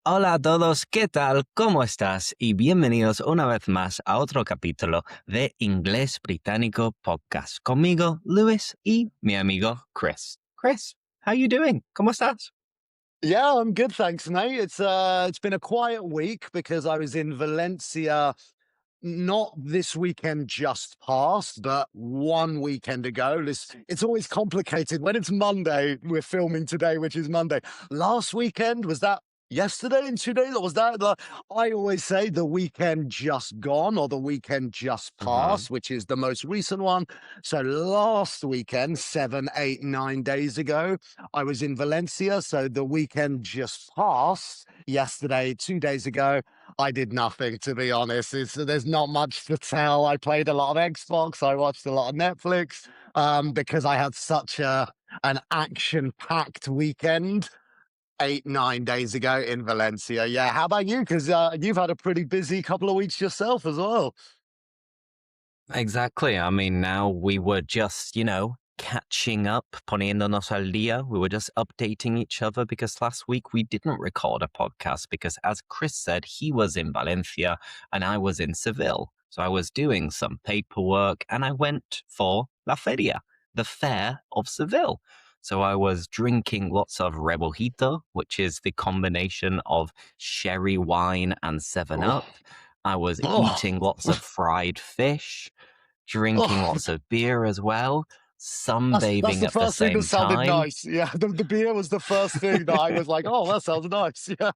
Hola a todos, ¿qué tal? ¿Cómo estás? Y bienvenidos una vez más a otro capítulo de Inglés Británico Podcast. Conmigo, Lewis, y mi amigo Chris. Chris, how you doing? ¿Cómo estás? Yeah, I'm good, thanks, mate. It's been a quiet week because I was in Valencia not this weekend just past, but one weekend ago. It's always complicated. When it's Monday, we're filming today, which is Monday. Last weekend, was that yesterday in 2 days? Or was that I always say the weekend just gone or the weekend just Mm-hmm. past, which is the most recent one. So last weekend, 7, 8, 9 days ago, I was in Valencia. So the weekend just passed yesterday, 2 days ago. I did nothing, to be honest. There's not much to tell. I played a lot of Xbox. I watched a lot of Netflix because I had such an action-packed weekend 8, 9 days ago in Valencia. Yeah, how about you? Because you've had a pretty busy couple of weeks yourself as well. Exactly. I mean, now we were just, catching up, poniéndonos al día. We were just updating each other because last week we didn't record a podcast because, as Chris said, he was in Valencia and I was in Seville. So I was doing some paperwork and I went for La Feria, the fair of Seville. So I was drinking lots of Rebojito, which is the combination of sherry wine and 7-Up. I was Oh, eating lots of fried fish, drinking oh, lots of beer as well, that's sunbathing the at the first thing that same sounded time. nice. Yeah, the beer was the first thing that I was like, oh, that sounds nice. Yeah.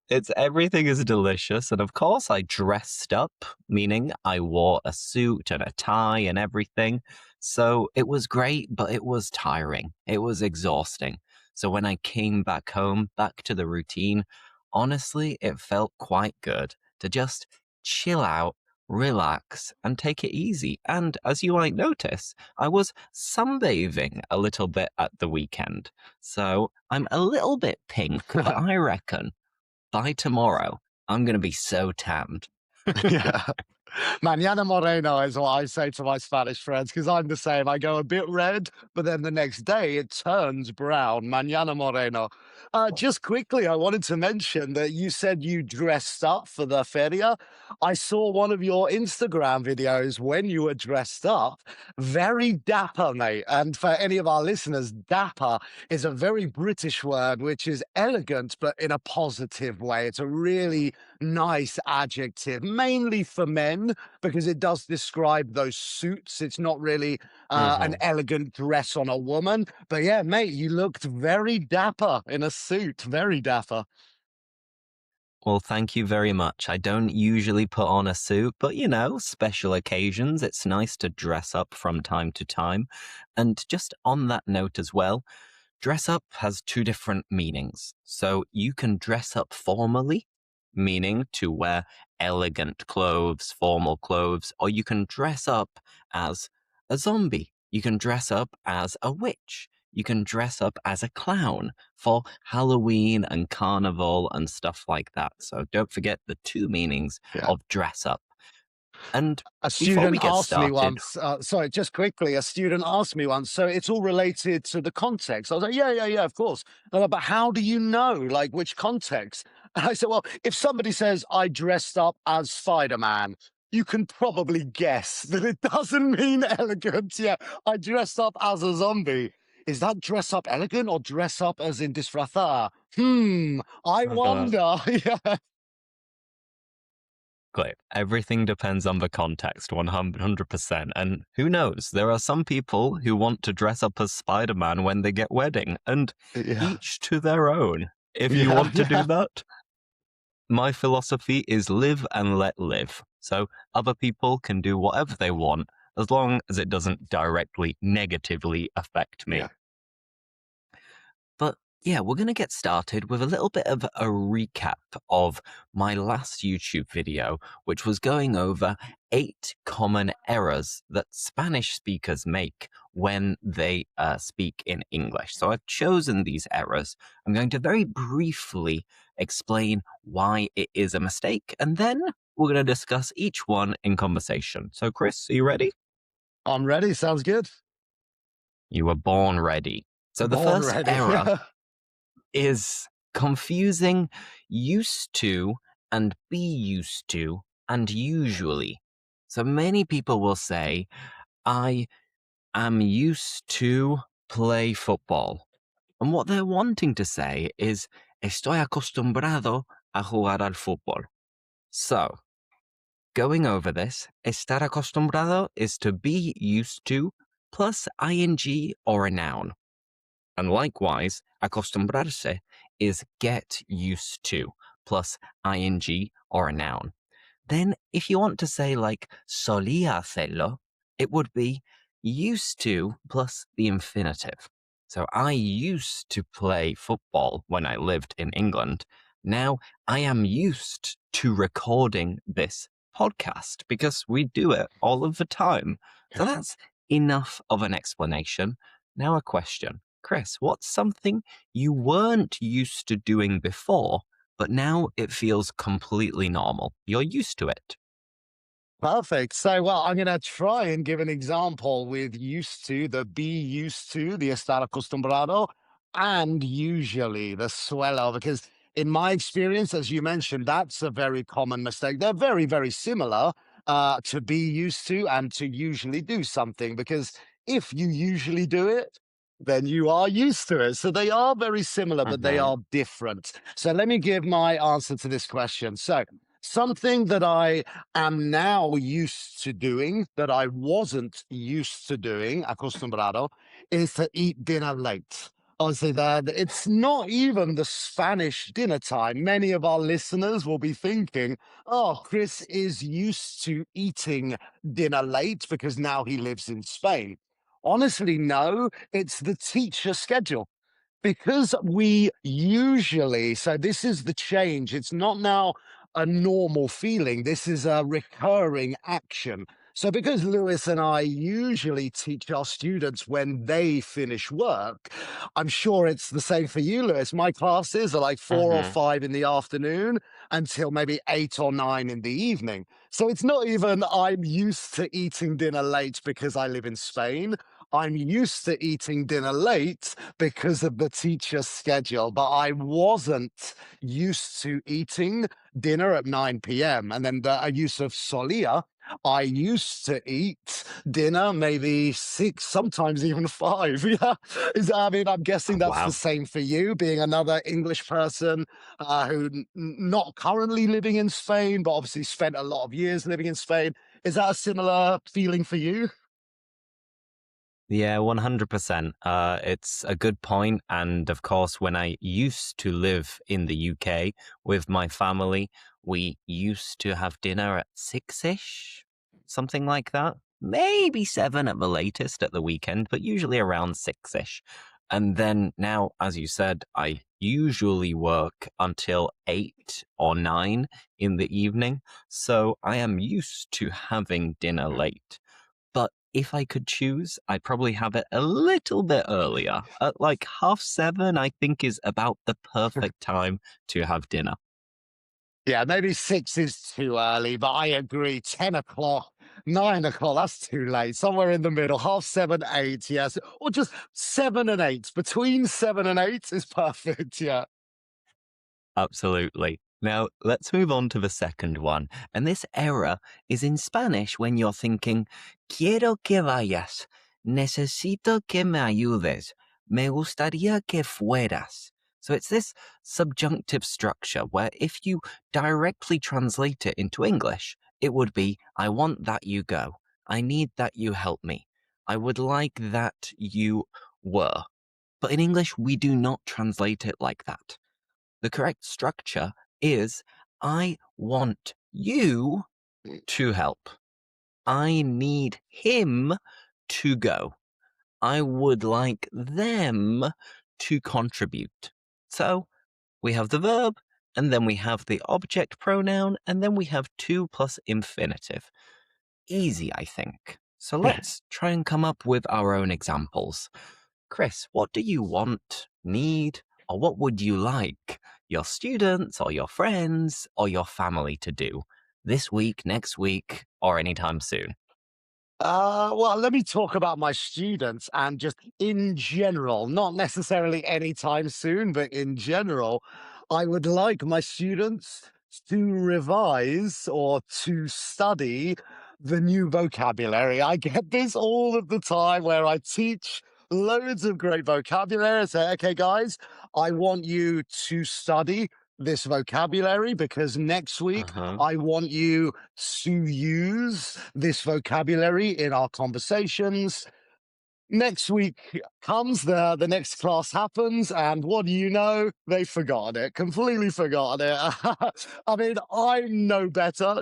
It's everything is delicious. And of course, I dressed up, meaning I wore a suit and a tie and everything. So it was great, but it was tiring. It was exhausting. So when I came back home, back to the routine, honestly, it felt quite good to just chill out, relax, and take it easy. And as you might notice, I was sunbathing a little bit at the weekend. So I'm a little bit pink, but I reckon by tomorrow, I'm going to be so tanned. Yeah. Mañana Moreno is what I say to my Spanish friends because I'm the same. I go a bit red, but then the next day it turns brown. Mañana Moreno. Just quickly, I wanted to mention that you said you dressed up for the feria. I saw one of your Instagram videos when you were dressed up. Very dapper, mate. And for any of our listeners, dapper is a very British word, which is elegant, but in a positive way. It's a really nice adjective, mainly for men, because it does describe those suits. It's not really an Hmm. elegant dress on a woman. But yeah, mate, you looked very dapper in a suit. Very dapper. Well, thank you very much. I don't usually put on a suit, but special occasions, it's nice to dress up from time to time. And just on that note as well, dress up has two different meanings. So you can dress up formally, meaning to wear elegant clothes, formal clothes, or you can dress up as a zombie. You can dress up as a witch. You can dress up as a clown for Halloween and Carnival and stuff like that. So don't forget the two meanings Yeah. of dress up. And A before student we get asked me started, once, sorry, just quickly, a student asked me once, so it's all related to the context. I was like, yeah, of course. But how do you know, like, which context? And I said, well, if somebody says, I dressed up as Spider-Man, you can probably guess that it doesn't mean elegant. Yeah, I dressed up as a zombie. Is that dress up elegant or dress up as in disfrazar? I wonder. Yeah. Great. Everything depends on the context, 100%. And who knows? There are some people who want to dress up as Spider-Man when they get wedding, and Yeah. each to their own. If you Yeah. want to do Yeah. that, my philosophy is live and let live. So other people can do whatever they want as long as it doesn't directly negatively affect me. Yeah. But yeah, we're going to get started with a little bit of a recap of my last YouTube video, which was going over 8 common errors that Spanish speakers make when they speak in English. So I've chosen these errors. I'm going to very briefly explain why it is a mistake, and then we're going to discuss each one in conversation. So, Chris, are you ready? I'm ready. Sounds good. You were born ready. So the Born first ready. error is confusing used to and be used to and usually. So many people will say, I am used to play football. And what they're wanting to say is, estoy acostumbrado a jugar al fútbol. So, going over this, estar acostumbrado is to be used to plus ing or a noun. And likewise, acostumbrarse is get used to plus ing or a noun. Then, if you want to say like solía hacerlo, it would be used to plus the infinitive. So I used to play football when I lived in England. Now I am used to recording this podcast because we do it all of the time. So that's enough of an explanation. Now a question. Chris, what's something you weren't used to doing before but now it feels completely normal? You're used to it. Perfect. So, well, I'm going to try and give an example with used to, the be used to, the estar acostumbrado, and usually the suelo, because in my experience, as you mentioned, that's a very common mistake. They're very, very similar to be used to and to usually do something, because if you usually do it, then you are used to it. So they are very similar, but they Hmm. are different. So let me give my answer to this question. So, something that I am now used to doing that I wasn't used to doing, acostumbrado, is to eat dinner late. Honestly, that it's not even the Spanish dinner time. Many of our listeners will be thinking, oh, Chris is used to eating dinner late because now he lives in Spain. Honestly, no, it's the teacher schedule because we usually, so this is the change. It's not now a normal feeling. This is a recurring action. So because Lewis and I usually teach our students when they finish work, I'm sure it's the same for you, Lewis. My classes are like 4 or 5 in the afternoon until maybe 8 or 9 in the evening. So it's not even I'm used to eating dinner late because I live in Spain. I'm used to eating dinner late because of the teacher's schedule, but I wasn't used to eating dinner at 9 p.m. And then the use of solia, I used to eat dinner maybe 6, sometimes even 5. Yeah. I mean, I'm guessing that's the Wow. same for you, being another English person who not currently living in Spain, but obviously spent a lot of years living in Spain. Is that a similar feeling for you? Yeah, 100%. It's a good point. And of course, when I used to live in the UK with my family, we used to have dinner at 6-ish, something like that. Maybe 7 at the latest at the weekend, but usually around 6-ish. And then now, as you said, I usually work until 8 or 9 in the evening. So I am used to having dinner late. But if I could choose, I'd probably have it a little bit earlier. At like 7:30, I think is about the perfect time to have dinner. Yeah, maybe 6 is too early, but I agree. 10 o'clock, 9 o'clock, that's too late. Somewhere in the middle, half 7, 8, yes. Or just 7 and 8. Between 7 and 8 is perfect. Yeah. Absolutely. Now, let's move on to the second one. And this error is in Spanish when you're thinking, quiero que vayas. Necesito que me ayudes. Me gustaría que fueras. So it's this subjunctive structure where if you directly translate it into English, it would be, I want that you go. I need that you help me. I would like that you were. But in English, we do not translate it like that. The correct structure is I want you to help. I need him to go. I would like them to contribute. So we have the verb, and then we have the object pronoun, and then we have to plus infinitive. Easy, I think. So let's try and come up with our own examples. Chris, what do you want, need, or what would you like your students or your friends or your family to do this week, next week, or anytime soon? Well, let me talk about my students and just in general, not necessarily anytime soon, but in general, I would like my students to revise or to study the new vocabulary. I get this all of the time where I teach loads of great vocabulary. I say, okay, guys, I want you to study this vocabulary because next week Uh-huh. I want you to use this vocabulary in our conversations. Next week comes, the next class happens, and what do you know? They forgot it, completely forgot it. I mean, I know better,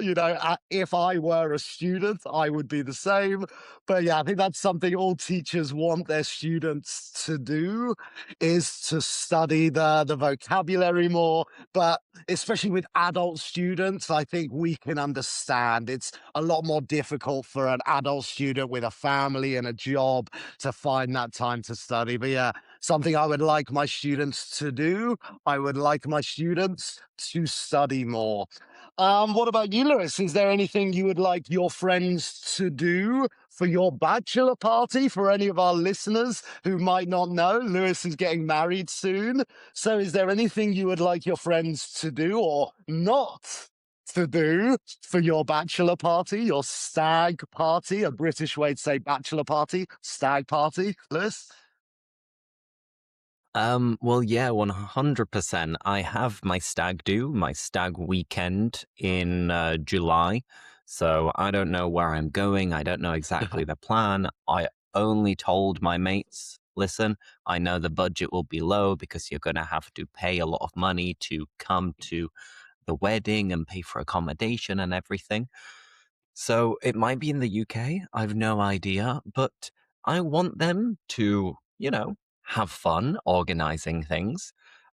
if I were a student, I would be the same. But yeah, I think that's something all teachers want their students to do, is to study the vocabulary more. But especially with adult students, I think we can understand it's a lot more difficult for an adult student with a family and a job to find that time to study. But yeah, something I would like my students to do, I would like my students to study more. What about you, Lewis? Is there anything you would like your friends to do for your bachelor party? For any of our listeners who might not know, Lewis is getting married soon. So is there anything you would like your friends to do or not to do for your bachelor party, your stag party? A British way to say bachelor party, stag party, Lewis? Well, yeah, 100%. I have my stag do, my stag weekend in July. So I don't know where I'm going. I don't know exactly the plan. I only told my mates, listen, I know the budget will be low because you're going to have to pay a lot of money to come to the wedding and pay for accommodation and everything. So it might be in the UK. I've no idea, but I want them to, have fun organizing things.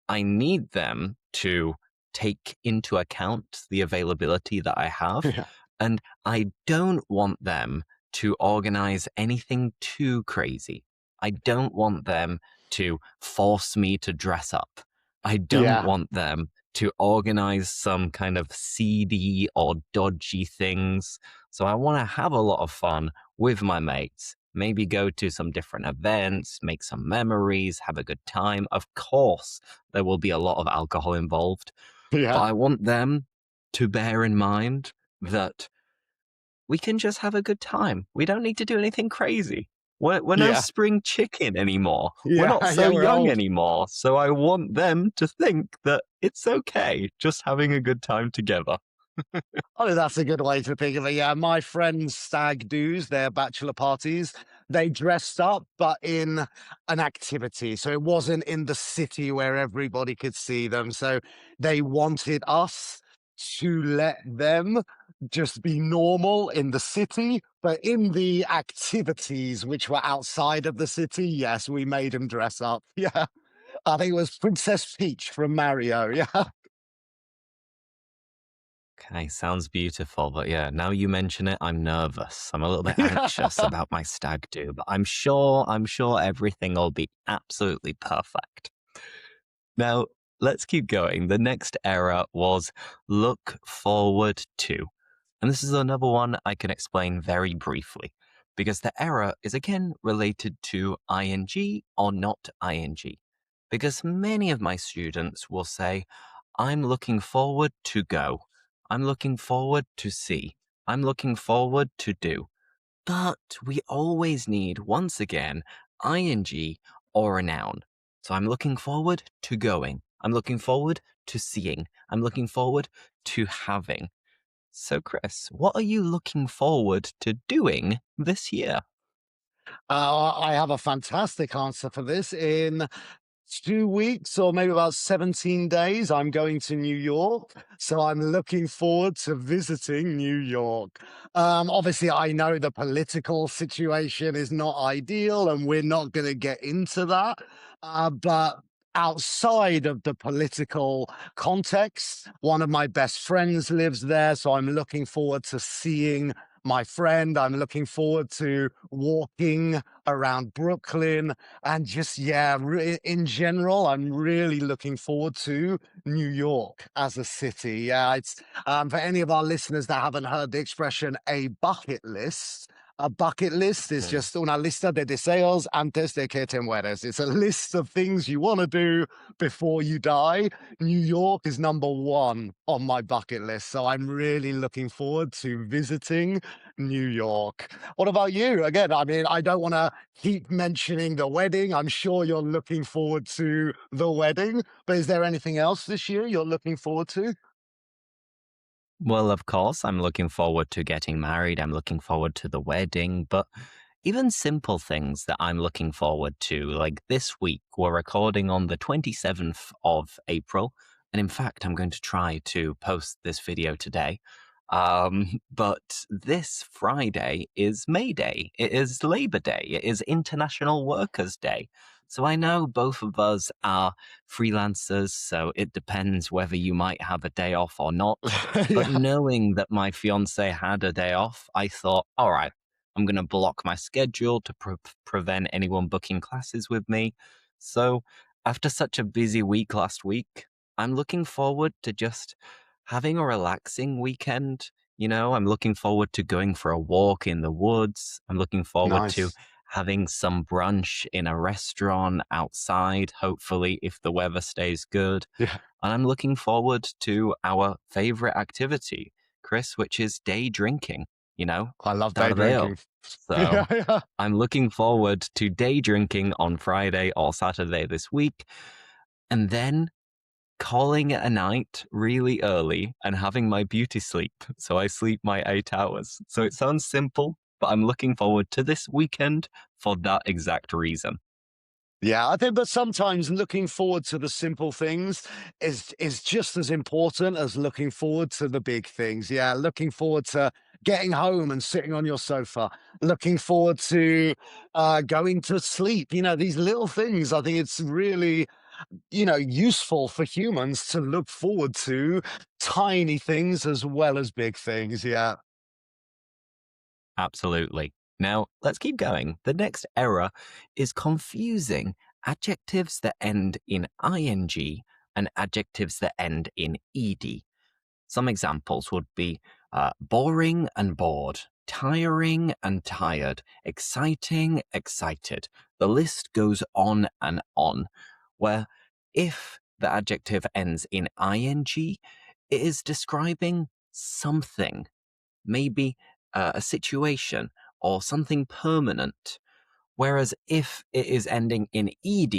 I need them to take into account the availability that I have. Yeah. And I don't want them to organize anything too crazy. I don't want them to force me to dress up. I don't Yeah. want them to organize some kind of seedy or dodgy things. So I want to have a lot of fun with my mates, maybe go to some different events, make some memories, have a good time. Of course, there will be a lot of alcohol involved, but Yeah. I want them to bear in mind that we can just have a good time. We don't need to do anything crazy. We're no Yeah. spring chicken anymore. We're Yeah. not so Yeah. We're young old. anymore. So I want them to think that it's okay just having a good time together. Oh, that's a good way to think of it. Yeah, my friends' stag do's, their bachelor parties, they dressed up, but in an activity. So it wasn't in the city where everybody could see them. So they wanted us to let them just be normal in the city, but in the activities which were outside of the city, yes, we made them dress up. Yeah, I think it was Princess Peach from Mario. Yeah, Okay, sounds beautiful. But yeah, now you mention it, I'm nervous. I'm a little bit yeah, anxious about my stag do, but I'm sure everything will be absolutely perfect. Now, let's keep going. The next error was look forward to. And this is another one I can explain very briefly because the error is again related to ing or not ing. Because many of my students will say, I'm looking forward to go. I'm looking forward to see. I'm looking forward to do. But we always need, once again, ing or a noun. So I'm looking forward to going. I'm looking forward to seeing. I'm looking forward to having. So, Chris, what are you looking forward to doing this year? I have a fantastic answer for this. In 2 weeks or maybe about 17 days, I'm going to New York. So I'm looking forward to visiting New York. Obviously, I know the political situation is not ideal and we're not going to get into that. But outside of the political context, one of my best friends lives there. So I'm looking forward to seeing my friend. I'm looking forward to walking around Brooklyn and just, yeah, in general, I'm really looking forward to New York as a city. Yeah, it's for any of our listeners that haven't heard the expression a bucket list. A bucket list is Okay. just una lista de deseos antes de que te mueres. It's a list of things you want to do before you die. New York is number one on my bucket list. So I'm really looking forward to visiting New York. What about you? Again, I mean, I don't want to keep mentioning the wedding. I'm sure you're looking forward to the wedding, but is there anything else this year you're looking forward to? Well, of course, I'm looking forward to getting married. I'm looking forward to the wedding, but even simple things that I'm looking forward to, like this week, we're recording on the 27th of April. And in fact, I'm going to try to post this video today. But this Friday is May Day. It is Labor Day. It is International Workers' Day. So I know both of us are freelancers, so it depends whether you might have a day off or not. But Yeah. knowing that my fiance had a day off, I thought, all right, I'm going to block my schedule to prevent anyone booking classes with me. So after such a busy week last week, I'm looking forward to just having a relaxing weekend. I'm looking forward to going for a walk in the woods. I'm looking forward to Nice. having some brunch in a restaurant outside, hopefully, if the weather stays good. Yeah. And I'm looking forward to our favorite activity, Chris, which is day drinking, you know, I love day Tardeo. drinking. Yeah, So yeah. I'm looking forward to day drinking on Friday or Saturday this week, and then calling it a night really early and having my beauty sleep. So I sleep my 8 hours. So it sounds simple, but I'm looking forward to this weekend for that exact reason. Yeah, I think, but sometimes looking forward to the simple things is just as important as looking forward to the big things. Yeah, looking forward to getting home and sitting on your sofa, looking forward to going to sleep. These little things. I think it's really useful for humans to look forward to tiny things as well as big things. Yeah. Absolutely. Now, let's keep going. The next error is confusing adjectives that end in ing and adjectives that end in ed. Some examples would be boring and bored, tiring and tired, exciting, excited. The list goes on and on, where if the adjective ends in ing, it is describing something, maybe a situation or something permanent. Whereas if it is ending in ed,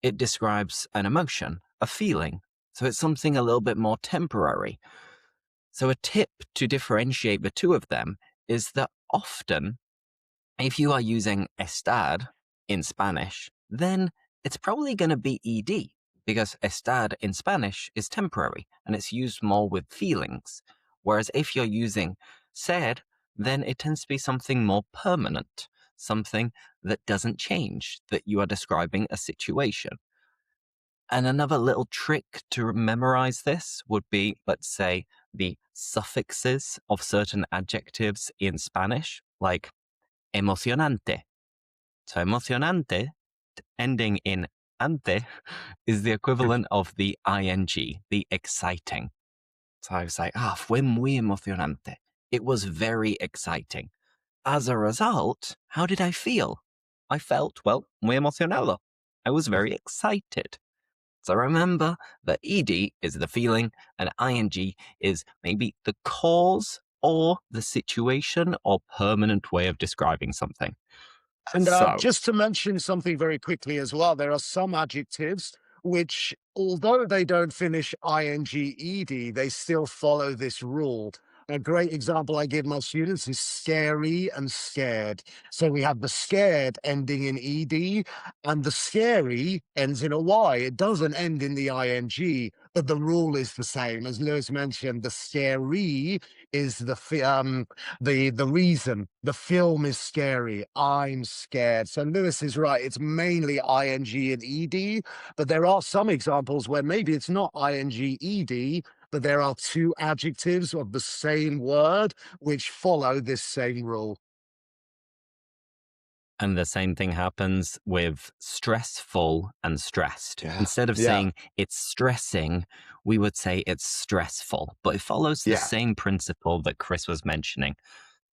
it describes an emotion, a feeling. So it's something a little bit more temporary. So a tip to differentiate the two of them is that often, if you are using estar in Spanish, then it's probably going to be ed because estar in Spanish is temporary and it's used more with feelings. Whereas if you're using ser, then it tends to be something more permanent, something that doesn't change, that you are describing a situation. And another little trick to memorize this would be, let's say, the suffixes of certain adjectives in Spanish, like emocionante. So emocionante, ending in ante, is the equivalent of the ing, the exciting. So I was like, fue muy emocionante. It was very exciting. As a result, how did I feel? I felt, well, muy emocionado. I was very excited. So remember that ed is the feeling and ing is maybe the cause or the situation or permanent way of describing something. And So, just to mention something very quickly as well, there are some adjectives which, although they don't finish ing ed, they still follow this rule. A great example I give my students is scary and scared. So we have the scared ending in ed, and the scary ends in a y. It doesn't end in the ing, but the rule is the same. As Lewis mentioned, the scary is the reason the film is scary. I'm scared. So Lewis is right. It's mainly ing and ed, but there are some examples where maybe it's not ing ed, but there are two adjectives of the same word which follow this same rule. and the same thing happens with stressful and stressed. Yeah. Instead of Yeah. saying it's stressing, we would say it's stressful, but it follows the Yeah. same principle that Chris was mentioning.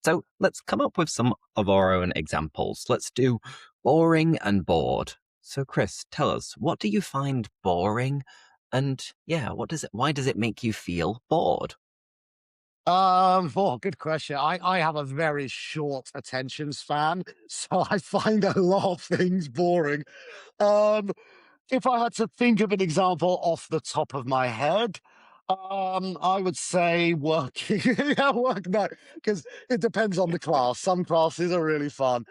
So let's come up with some of our own examples. Let's do boring and bored. So, Chris, tell us, what do you find boring? And yeah, why does it make you feel bored? Good question. I have a very short attention span, so I find a lot of things boring. Um, if I had to think of an example off the top of my head, I would say working. Yeah, work, no, because it depends on the class. Some classes are really fun.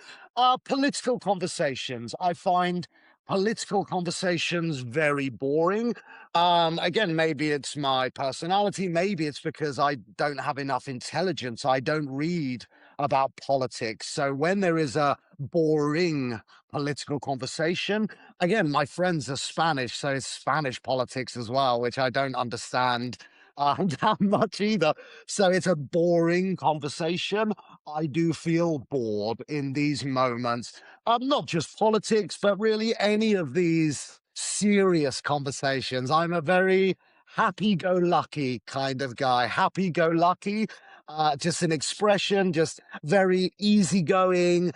Political conversations. I find political conversations very boring. Again, maybe it's my personality. Maybe it's because I don't have enough intelligence. I don't read about politics. So when there is a boring political conversation, again, my friends are Spanish, so it's Spanish politics as well, which I don't understand that much either. So it's a boring conversation. I do feel bored in these moments. Not just politics, but really any of these serious conversations. I'm a very happy-go-lucky kind of guy. Happy-go-lucky, just an expression, just very easygoing,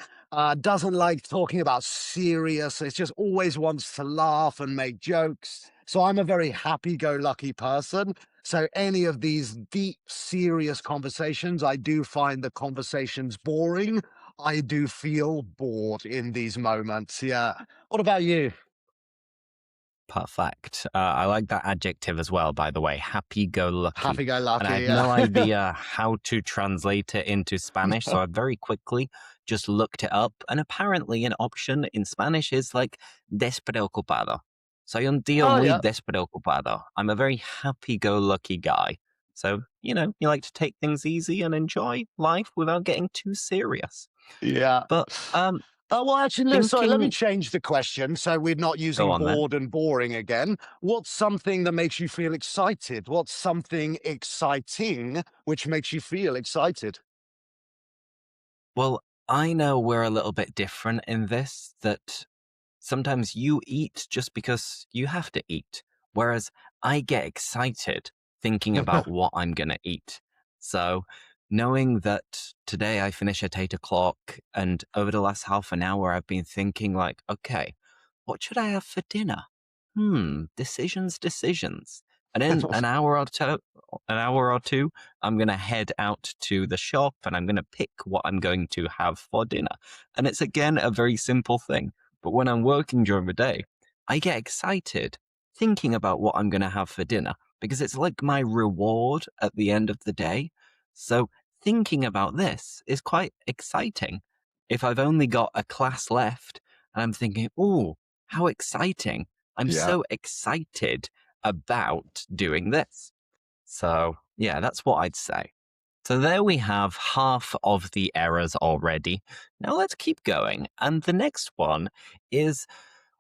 doesn't like talking about serious. It just always wants to laugh and make jokes. So I'm a very happy-go-lucky person. So any of these deep, serious conversations, I do find the conversations boring. I do feel bored in these moments. Yeah. What about you? Perfect. I like that adjective as well, by the way, happy go lucky. And I Happy-go-lucky. had Yeah. no idea how to translate it into Spanish. So I very quickly just looked it up. And apparently, an option in Spanish is like despreocupado. Soy un tío Oh muy yeah. despreocupado. I'm a very happy go lucky guy. So, you like to take things easy and enjoy life without getting too serious. Yeah. But Well, actually, sorry, let me thinking, change the question. So we're not go using on then. bored and boring again. What's something that makes you feel excited? What's something exciting which makes you feel excited? Well, I know we're a little bit different in this, that sometimes you eat just because you have to eat, whereas I get excited thinking about what I'm going to eat. So, knowing that today I finish at 8 o'clock, and over the last half an hour, I've been thinking, like, okay, what should I have for dinner? Decisions. And in an hour or two, I'm going to head out to the shop and I'm going to pick what I'm going to have for dinner. And it's again a very simple thing. But when I'm working during the day, I get excited thinking about what I'm going to have for dinner because it's like my reward at the end of the day. So thinking about this is quite exciting. If I've only got a class left and I'm thinking, oh, how exciting. I'm Yeah. so excited about doing this. So, yeah, that's what I'd say. So there we have half of the errors already. Now let's keep going. And the next one is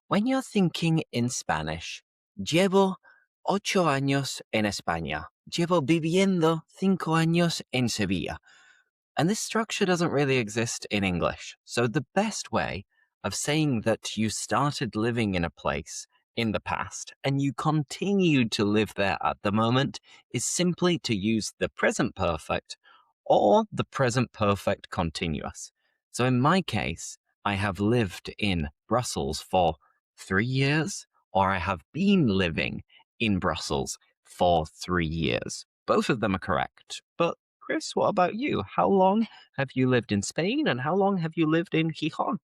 when you're thinking in Spanish, llevo 8 años en España. Llevo viviendo 5 años en Sevilla. And this structure doesn't really exist in English. So the best way of saying that you started living in a place in the past and you continue to live there at the moment is simply to use the present perfect or the present perfect continuous. So in my case, I have lived in Brussels for 3 years, or I have been living in Brussels for 3 years. Both of them are correct. But Chris, what about you? How long have you lived in Spain and how long have you lived in Gijón?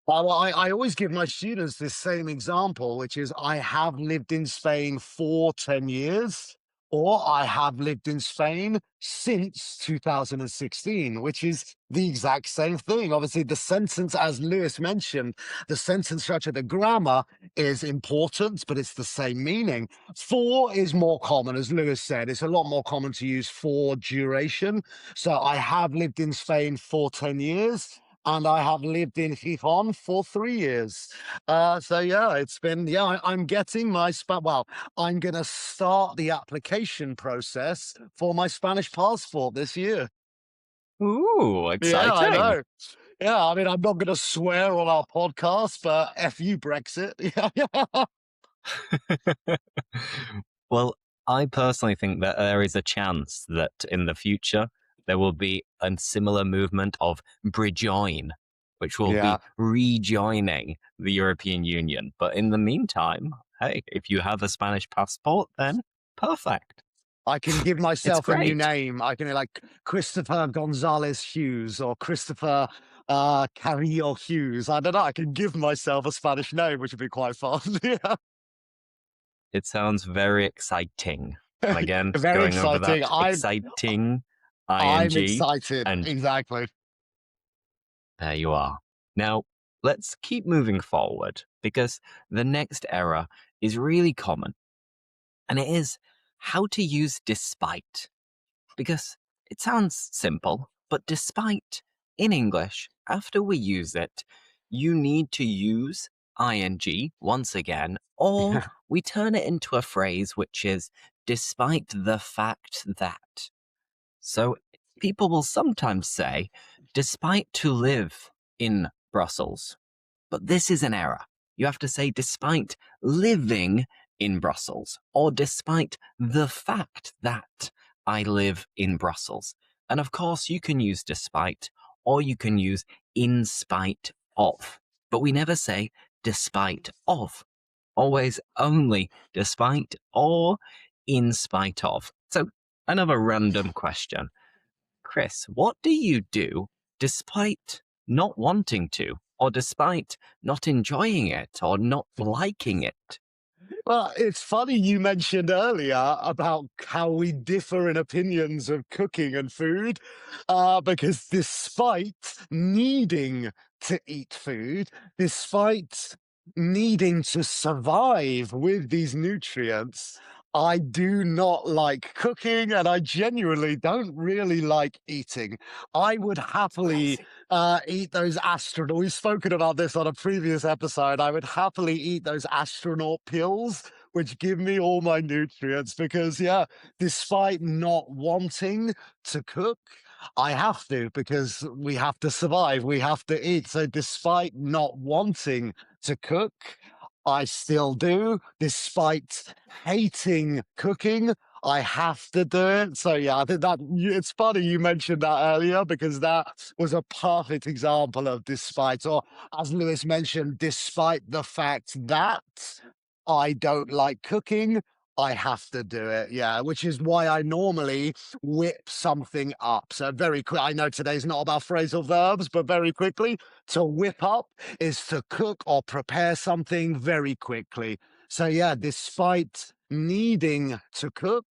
Well, I always give my students this same example, which is I have lived in Spain for 10 years, or I have lived in Spain since 2016, which is the exact same thing. Obviously, the sentence, as Lewis mentioned, the sentence structure, the grammar is important, but it's the same meaning. For is more common, as Lewis said. It's a lot more common to use for duration. So I have lived in Spain for 10 years and I have lived in Gijón for 3 years. So yeah, it's been I'm getting my Well, I'm gonna start the application process for my Spanish passport this year. Ooh, Yeah, I exciting. know. Yeah, I mean, I'm not gonna swear on our podcast, but F you, Brexit. Yeah. Well, I personally think that there is a chance that in the future there will be a similar movement of rejoin, which will Yeah. be rejoining the European Union. But in the meantime, hey, if you have a Spanish passport, then perfect. I can give It's myself a new great. name. I can be like Christopher Gonzalez Hughes or Christopher Carrillo Hughes. I don't know. I can give myself a Spanish name, which would be quite fun. Yeah. It sounds very exciting. And again, Very going over exciting. that exciting I'm ing, excited. and Exactly. there you are. Now, let's keep moving forward because the next error is really common, and it is how to use despite. Because it sounds simple, but despite in English, after we use it, you need to use ing once again, or Yeah. we turn it into a phrase which is despite the fact that. So people will sometimes say, despite to live in Brussels. But this is an error. You have to say, despite living in Brussels, or despite the fact that I live in Brussels. And of course, you can use despite, or you can use in spite of. But we never say despite of. Always only despite or in spite of. So, another random question. Chris, what do you do despite not wanting to, or despite not enjoying it, or not liking it? Well, it's funny you mentioned earlier about how we differ in opinions of cooking and food, because despite needing to eat food, despite needing to survive with these nutrients, I do not like cooking and I genuinely don't really like eating. I would happily Crazy. eat those astronaut. We've spoken about this on a previous episode. I would happily eat those astronaut pills, which give me all my nutrients. Because yeah, despite not wanting to cook, I have to because we have to survive. We have to eat. So despite not wanting to cook, I still do. Despite hating cooking, I have to do it. So yeah, I think that it's funny you mentioned that earlier because that was a perfect example of despite, or as Lewis mentioned, despite the fact that I don't like cooking, I have to do it. Yeah, which is why I normally whip something up. So very quick. I know today's not about phrasal verbs, but very quickly, to whip up is to cook or prepare something very quickly. So yeah, despite needing to cook,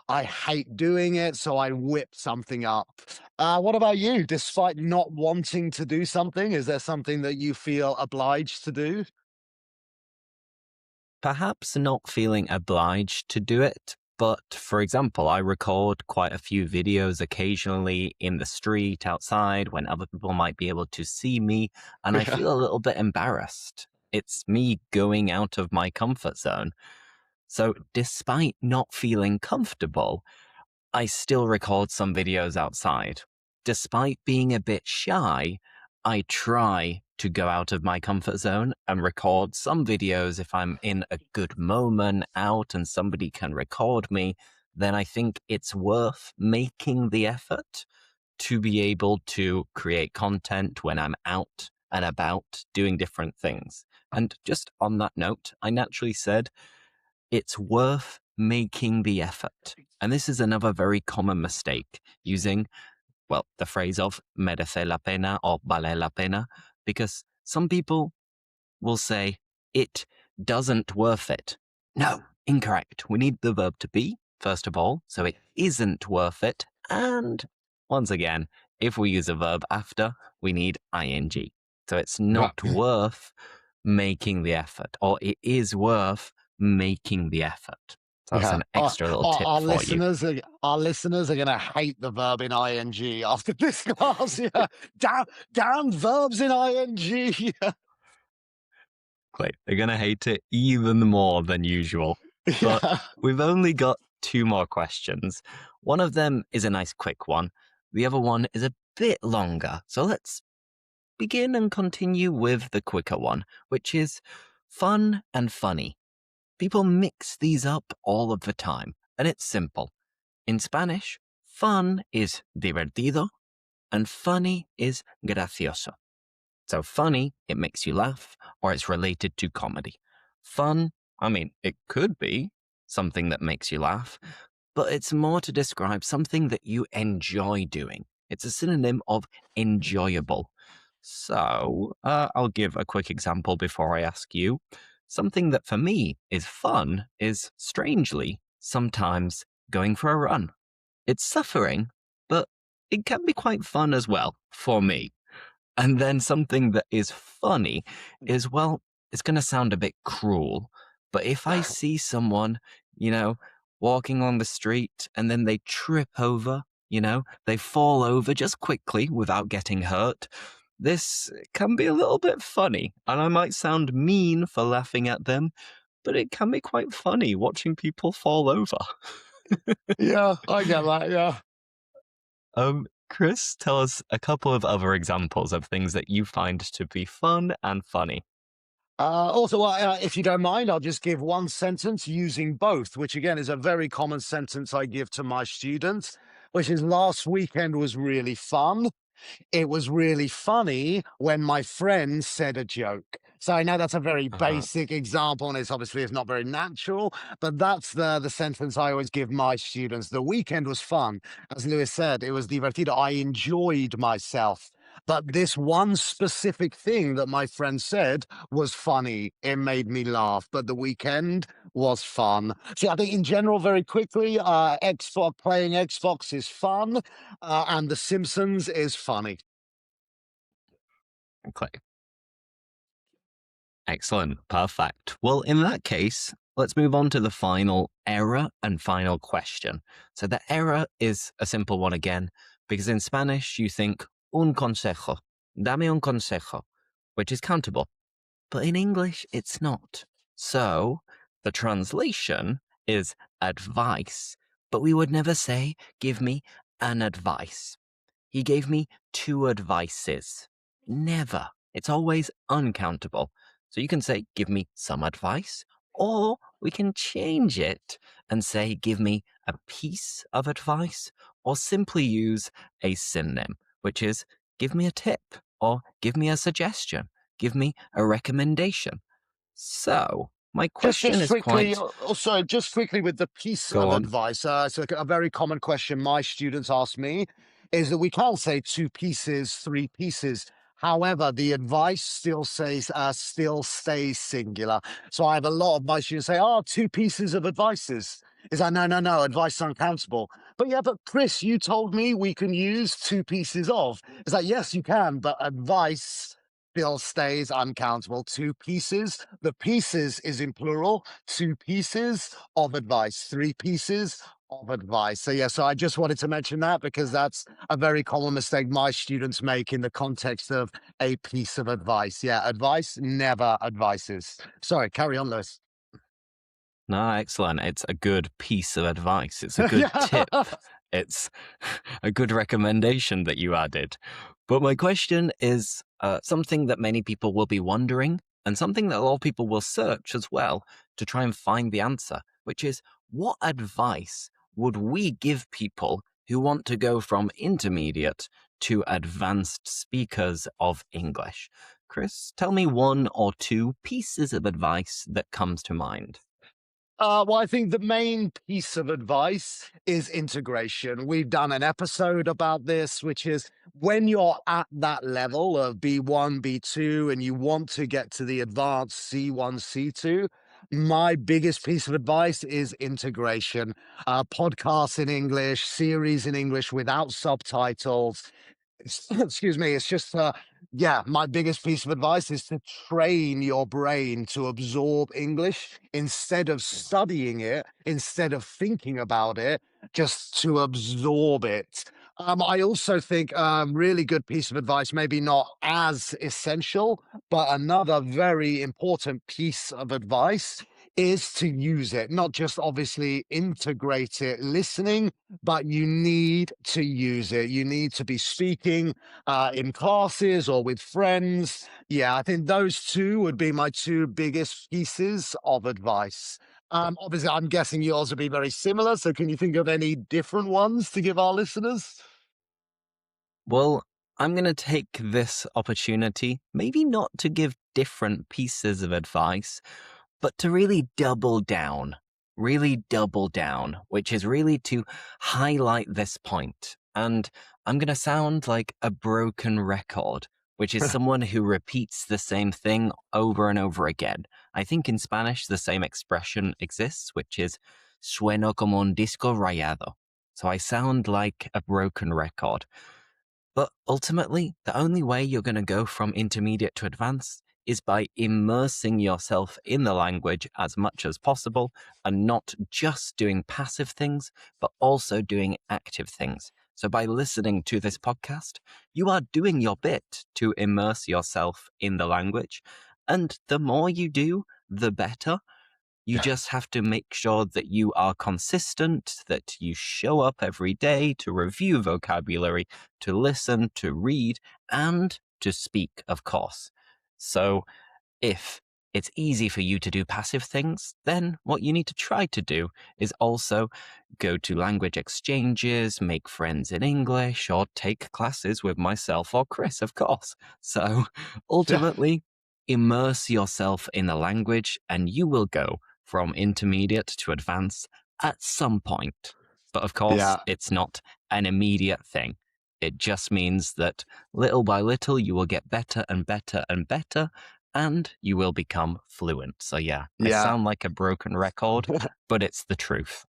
I hate doing it, so I whip something up. What about you? Despite not wanting to do something, is there something that you feel obliged to do? Perhaps not feeling obliged to do it, but for example, I record quite a few videos occasionally in the street outside when other people might be able to see me, and I Yeah. feel a little bit embarrassed. It's me going out of my comfort zone. So, despite not feeling comfortable, I still record some videos outside. Despite being a bit shy, I try to go out of my comfort zone and record some videos. If I'm in a good moment out and somebody can record me, then I think it's worth making the effort to be able to create content when I'm out and about doing different things. And just on that note, I naturally said it's worth making the effort. And this is another very common mistake using, well, the phrase of merece la pena or vale la pena, because some people will say it doesn't worth it. No, incorrect. We need the verb to be, first of all, so it isn't worth it. And once again, if we use a verb after, we need ing. So it's not Right. worth making the effort, or it is worth making the effort. So that's Yeah. an extra little tip for you. Our listeners are gonna hate the verb in ing after this class. Yeah. Damn verbs in ing. Great. They're going to hate it even more than usual. But Yeah. we've only got two more questions. One of them is a nice quick one. The other one is a bit longer. So let's begin and continue with the quicker one, which is fun and funny. People mix these up all of the time, and it's simple. In Spanish, Fun is divertido, and funny is gracioso. So funny, it makes you laugh, or it's related to comedy. Fun, I mean, it could be something that makes you laugh, but it's more to describe something that you enjoy doing. It's a synonym of enjoyable. So, I'll give a quick example before I ask you. Something that for me is fun is strangely sometimes going for a run. It's suffering, but it can be quite fun as well for me. And then something that is funny is, well, it's going to sound a bit cruel, but if I see someone, you know, walking on the street and then they trip over, they fall over just quickly without getting hurt, this can be a little bit funny. And I might sound mean for laughing at them, but it can be quite funny watching people fall over. Yeah, I get that. Yeah. Chris, tell us a couple of other examples of things that you find to be fun and funny. Also, if you don't mind, I'll just give one sentence using both, which again is a very common sentence I give to my students, which is last weekend was really fun. It was really funny when my friend said a joke. So I know that's a very Uh-huh. basic example, and it's not very natural, but that's the sentence I always give my students. The weekend was fun. As Lewis said, it was divertido. I enjoyed myself. But this one specific thing that my friend said was funny. It made me laugh. But the weekend was fun. See, I think in general, very quickly, Xbox playing Xbox is fun, and The Simpsons is funny. Okay. Excellent. Perfect. Well, in that case, let's move on to the final error and final question. So the error is a simple one again, because in Spanish you think un consejo, dame un consejo, which is countable. But in English, it's not. So the translation is advice, but we would never say, give me an advice. He gave me two advices. Never. It's always uncountable. So you can say, give me some advice, or we can change it and say, give me a piece of advice, or simply use a synonym, which is, give me a tip, or give me a suggestion, give me a recommendation. So, my question Just is quickly, quite. also, just quickly with the piece Go of on. advice. So a very common question my students ask me is that we can't say two pieces, three pieces. However, the advice still stays singular. So I have a lot of my students say, "Oh, two pieces of advices." Is like, no, advice is uncountable. But yeah, but Chris, you told me we can use two pieces of. It's like, yes, you can, but advice still stays uncountable. Two pieces. The pieces is in plural. Two pieces of advice. Three pieces of advice. So yeah, so I just wanted to mention that because that's a very common mistake my students make in the context of a piece of advice. Yeah, advice never advices. Sorry, carry on, Lewis. No, excellent. It's a good piece of advice. It's a good Yeah. tip. It's a good recommendation that you added. But my question is something that many people will be wondering, and something that a lot of people will search as well to try and find the answer, which is what advice would we give people who want to go from intermediate to advanced speakers of English? Chris, tell me one or two pieces of advice that comes to mind. Well, I think the main piece of advice is integration. We've done an episode about this, which is when you're at that level of B1, B2, and you want to get to the advanced C1, C2. My biggest piece of advice is integration. Podcasts in English, series in English without subtitles. Excuse me, it's just yeah, my biggest piece of advice is to train your brain to absorb English instead of studying it, instead of thinking about it, just to absorb it. I also think really good piece of advice, maybe not as essential, but another very important piece of advice is to use it, not just obviously integrate it listening, but you need to use it. You need to be speaking in classes or with friends. Yeah, I think those two would be my two biggest pieces of advice. Obviously, I'm guessing yours would be very similar. So, can you think of any different ones to give our listeners? Well, I'm going to take this opportunity, maybe not to give different pieces of advice, but to really double down, which is really to highlight this point. And I'm going to sound like a broken record, which is someone who repeats the same thing over and over again. I think in Spanish, the same expression exists, which is sueno como un disco rayado. So I sound like a broken record. But ultimately, the only way you're going to go from intermediate to advanced is by immersing yourself in the language as much as possible and not just doing passive things, but also doing active things. So by listening to this podcast, you are doing your bit to immerse yourself in the language. And the more you do, the better. You just have to make sure that you are consistent, that you show up every day to review vocabulary, to listen, to read, and to speak, of course. So if it's easy for you to do passive things, then what you need to try to do is also go to language exchanges, make friends in English, or take classes with myself or Chris, of course. So Yeah. ultimately, immerse yourself in the language and you will go from intermediate to advanced at some point. But of course, Yeah. it's not an immediate thing. It just means that little by little, you will get better and better and better, and you will become fluent. So, yeah, I Yeah. sound like a broken record, but it's the truth.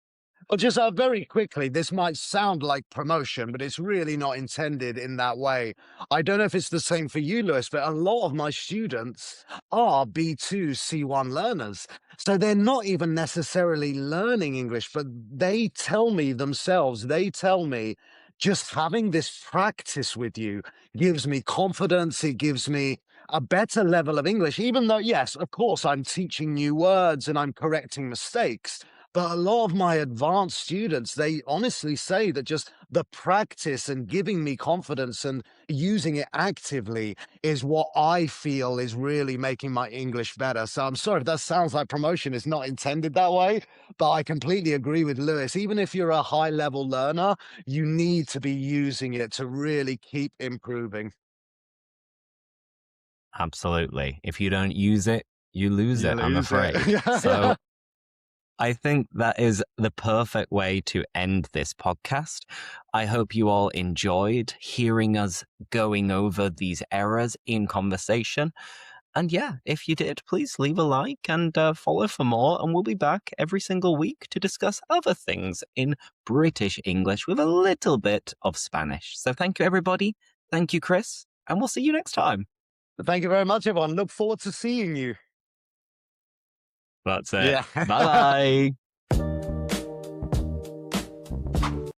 Well, just very quickly, this might sound like promotion, but it's really not intended in that way. I don't know if it's the same for you, Lewis, but a lot of my students are B2, C1 learners. So they're not even necessarily learning English, but they tell me themselves, they tell me just having this practice with you gives me confidence. It gives me a better level of English, even though, yes, of course, I'm teaching new words and I'm correcting mistakes. But a lot of my advanced students, they honestly say that just the practice and giving me confidence and using it actively is what I feel is really making my English better. So I'm sorry if that sounds like promotion. It's not intended that way, but I completely agree with Lewis. Even if you're a high level learner, you need to be using it to really keep improving. Absolutely. If you don't use it, you lose You it, I'm lose it. afraid. Yeah. So, I think that is the perfect way to end this podcast. I hope you all enjoyed hearing us going over these errors in conversation. And yeah, if you did, please leave a like and follow for more. And we'll be back every single week to discuss other things in British English with a little bit of Spanish. So thank you, everybody. Thank you, Chris. And we'll see you next time. Thank you very much, everyone. Look forward to seeing you. That's it. Yeah. Bye bye.